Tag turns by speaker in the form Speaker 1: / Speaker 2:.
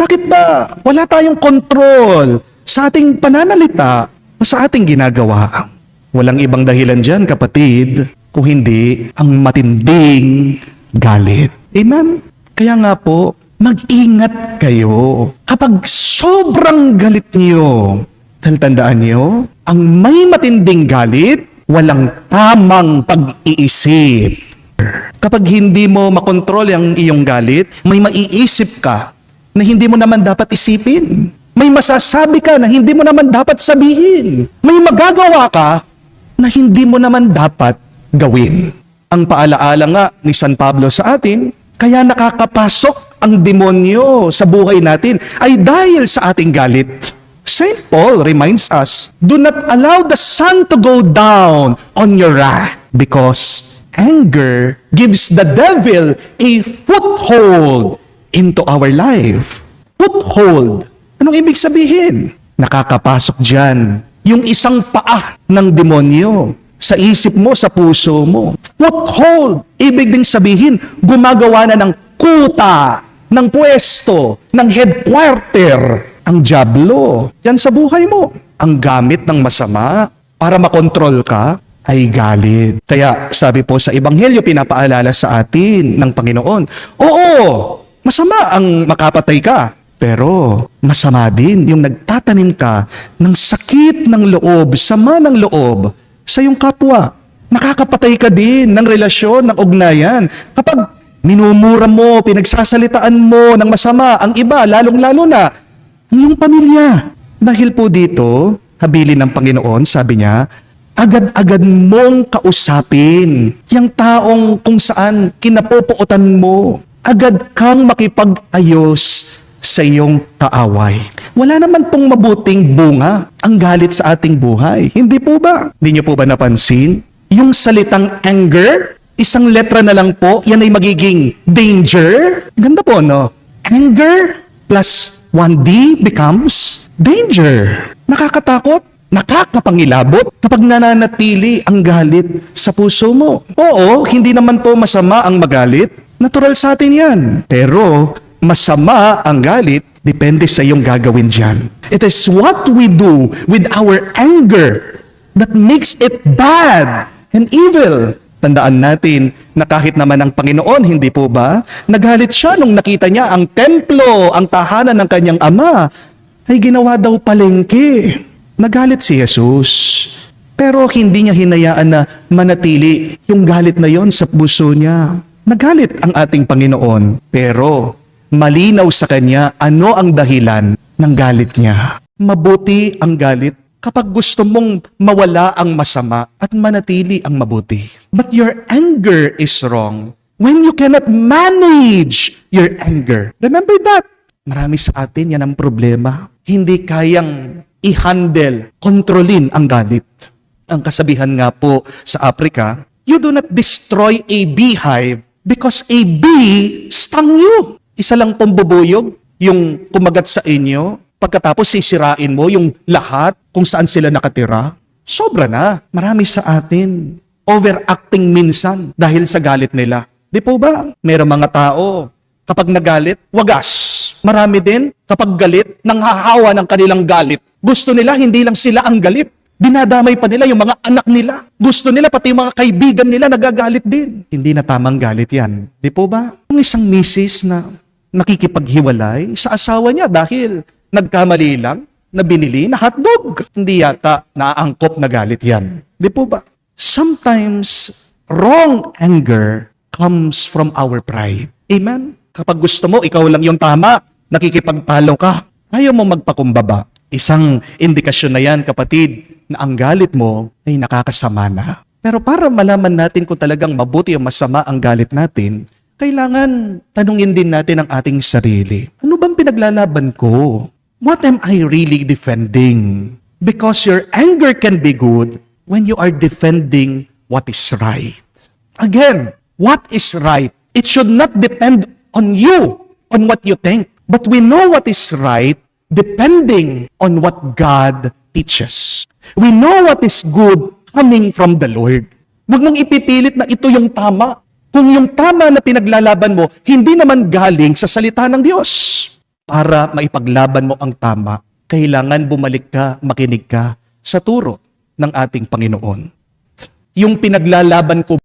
Speaker 1: Bakit ba wala tayong control sa ating pananalita o sa ating ginagawa? Walang ibang dahilan dyan, kapatid, kung hindi ang matinding galit. Amen? Kaya nga po, mag-ingat kayo kapag sobrang galit niyo. Dahil tandaan niyo, ang may matinding galit, walang tamang pag-iisip. Kapag hindi mo makontrol ang iyong galit, may maiisip ka na hindi mo naman dapat isipin. May masasabi ka na hindi mo naman dapat sabihin. May magagawa ka na hindi mo naman dapat gawin. Ang paalaala nga ni San Pablo sa atin, kaya nakakapasok ang demonyo sa buhay natin ay dahil sa ating galit. St. Paul reminds us, do not allow the sun to go down on your wrath because anger gives the devil a foothold into our life. Foothold. Anong ibig sabihin? Nakakapasok dyan yung isang paa ng demonyo sa isip mo, sa puso mo. Foothold. Ibig ding sabihin, gumagawa na ng kuta, ng pwesto, ng headquarter, ang dyablo. Yan sa buhay mo. Ang gamit ng masama para makontrol ka ay galit. Kaya sabi po sa Ebanghelyo, pinapaalala sa atin ng Panginoon, oo, masama ang makapatay ka. Pero masama din yung nagtatanim ka ng sakit ng loob, sama ng loob sa iyong kapwa. Nakakapatay ka din ng relasyon, ng ugnayan. Kapag minumura mo, pinagsasalitaan mo ng masama ang iba, lalong-lalo na ang iyong pamilya. Dahil po dito, habilin ng Panginoon, sabi niya, agad-agad mong kausapin yung taong kung saan kinapopuotan mo. Agad kang makipag-ayos sa iyong kaaway. Wala naman pong mabuting bunga ang galit sa ating buhay. Hindi po ba? Hindi niyo po ba napansin? Yung salitang anger, isang letra na lang po, yan ay magiging danger. Ganda po, no? Anger plus 1D becomes danger. Nakakatakot, nakakapangilabot kapag nananatili ang galit sa puso mo. Oo, hindi naman po masama ang magalit. Natural sa atin yan. Pero masama ang galit, depende sa iyong gagawin dyan. It is what we do with our anger that makes it bad and evil. Tandaan natin na kahit naman ang Panginoon, hindi po ba, nagalit siya nung nakita niya ang templo, ang tahanan ng kanyang ama, ay ginawa daw palengke. Nagalit si Jesus. Pero hindi niya hinayaan na manatili yung galit na yon sa puso niya. Nagalit ang ating Panginoon, pero malinaw sa kanya ano ang dahilan ng galit niya. Mabuti ang galit kapag gusto mong mawala ang masama at manatili ang mabuti. But your anger is wrong when you cannot manage your anger. Remember that. Marami sa atin yan ang problema. Hindi kayang i-handle, kontrolin ang galit. Ang kasabihan nga po sa Africa, you do not destroy a beehive because a bee stung you. Isa lang pong bubuyog, yung kumagat sa inyo, pagkatapos sisirain mo yung lahat kung saan sila nakatira. Sobra na. Marami sa atin. Overacting minsan dahil sa galit nila. Di po ba? Mayroong mga tao, kapag nagalit, wagas. Marami din, kapag galit, nanghahawa ng kanilang galit. Gusto nila, hindi lang sila ang galit. Dinadamay pa nila yung mga anak nila. Gusto nila, pati yung mga kaibigan nila nagagalit din. Hindi na tamang galit yan. Di po ba? Ang isang misis na nakikipaghiwalay sa asawa niya dahil nagkamali lang na binili na hotdog. Hindi yata naaangkop na galit yan. Di po ba? Sometimes, wrong anger comes from our pride. Amen? Kapag gusto mo, ikaw lang yung tama, nakikipagtalo ka, ayaw mo magpakumbaba. Isang indikasyon na yan, kapatid, na ang galit mo ay nakakasama na. Pero para malaman natin kung talagang mabuti o masama ang galit natin, kailangan tanungin din natin ang ating sarili. Ano bang pinaglalaban ko? What am I really defending? Because your anger can be good when you are defending what is right. Again, what is right? It should not depend on you, on what you think. But we know what is right depending on what God teaches. We know what is good coming from the Lord. Huwag mong ipipilit na ito yung tama. Kung yung tama na pinaglalaban mo, hindi naman galing sa salita ng Diyos. para maipaglaban mo ang tama, kailangan bumalik ka, makinig ka sa turo ng ating Panginoon. Yung pinaglalaban ko